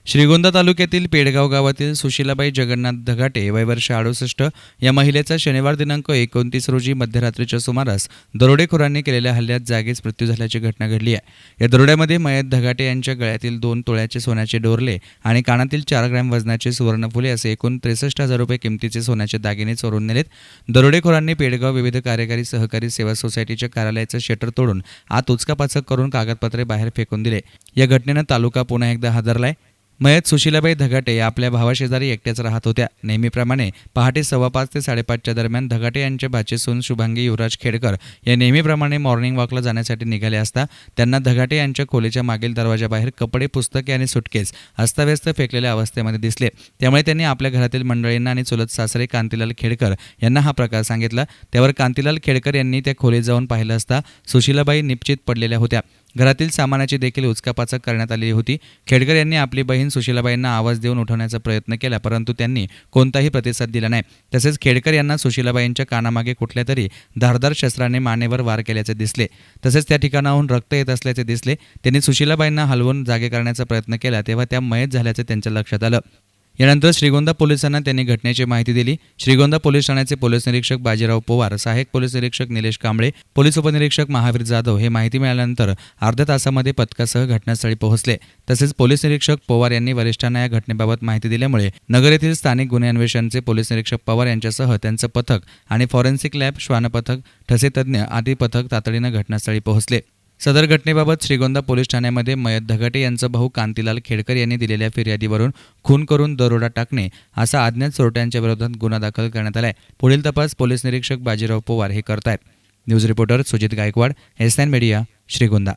श्रीगोंदा तालुक्यातील पेडगाव गावातील सुशीलाबाई जगन्नाथ धगाटे वय वर्ष 68 या महिलेचा शनिवार दिनांक 29 रोजी मध्यरात्रीच्या सुमारास दरोडेखोरांनी केलेल्या हल्ल्यात जागीच मृत्यू झाल्याची घटना घडली आहे। या दरोड्यामध्ये मयत धगाटे यांच्या गळ्यातील 2 तोळ्याचे सोन्याचे डोरले आणि कानातील 4 ग्रॅम वजनाचे सुवर्णफुले असे एकूण 63,000 रुपये किमतीचे सोन्याचे दागिने चोरून नेलेत। दरोडेखोरांनी पेडगाव विविध कार्यकारी सहकारी सेवा सोसायटीच्या कार्यालयाचं शटर तोडून आत उचकापाचक करून कागदपत्रे बाहेर फेकून दिले। या घटनेनं तालुका पुन्हा एकदा हादरलाय। मयत सुशीलाबाई धगाटे या आपल्या भावाशेजारी एकट्याच राहत होत्या। नेहमीप्रमाणे पहाटे 5:15 ते 5:30च्या दरम्यान धगाटे यांच्या भाचीसून शुभांगी युवराज खेडकर या नेहमीप्रमाणे मॉर्निंग वॉकला जाण्यासाठी निघाले असता त्यांना धगाटे यांच्या खोलीच्या मागील दरवाजाबाहेर कपडे, पुस्तके आणि सुटकेस अस्ताव्यस्त फेकलेल्या अवस्थेमध्ये दिसले। त्यामुळे त्यांनी आपल्या घरातील मंडळींना आणि चुलत सासरे कांतीलाल खेडकर यांना हा प्रकार सांगितला। त्यावर कांतीलाल खेडकर यांनी त्या खोलीत जाऊन पाहिलं असता सुशीलाबाई निपचित पडलेल्या होत्या। घरातील सामानाची देखील उचकापाचक करण्यात आली होती। खेडकर यांनी आपली बहीण सुशीलाबाईंना आवाज देऊन उठवण्याचा प्रयत्न केला, परंतु त्यांनी कोणताही प्रतिसाद दिला नाही। तसेच खेडकर यांना सुशीलाबाईंच्या कानामागे कुठल्या तरी धारदार शस्त्राने मानेवर वार केल्याचे दिसले। तसेच त्या ठिकाणाहून रक्त येत असल्याचे दिसले। त्यांनी सुशीलाबाईंना हलवून जागे करण्याचा प्रयत्न केला तेव्हा त्या मयत झाल्याचे त्यांच्या लक्षात आलं। यानंतर श्रीगोंदा पोलिसांना त्यांनी घटनेची माहिती दिली। श्रीगोंदा पोलीस ठाण्याचे पोलीस निरीक्षक बाजीराव पवार, सहाय्यक पोलीस निरीक्षक निलेश कांबळे, पोलीस उपनिरीक्षक महावीर जाधव हे माहिती मिळाल्यानंतर अर्ध्या तासामध्ये पथकासह घटनास्थळी पोहोचले। तसेच पोलीस निरीक्षक पवार यांनी वरिष्ठांना या घटनेबाबत माहिती दिल्यामुळे नगर येथील स्थानिक गुन्हे अन्वेषणचे पोलीस निरीक्षक पवार यांच्यासह त्यांचं पथक आणि फॉरेन्सिक लॅब, श्वान पथक, ठसे तज्ज्ञ आदी पथक तातडीनं घटनास्थळी पोहोचले। सदर घटनेबाबत श्रीगोंदा पोलीस ठाण्यामध्ये मयत धगाटे यांचा भाऊ कांतीलाल खेडकर यांनी दिलेल्या फिर्यादीवरून खून करून दरोडा टाकणे असा अज्ञात चोरट्यांच्या विरोधात गुन्हा दाखल करण्यात आलाय। पुढील तपास पोलीस निरीक्षक बाजीराव पवार हे करतायत। News reporter Sujit Gaikwad, SN media, Shrigonda.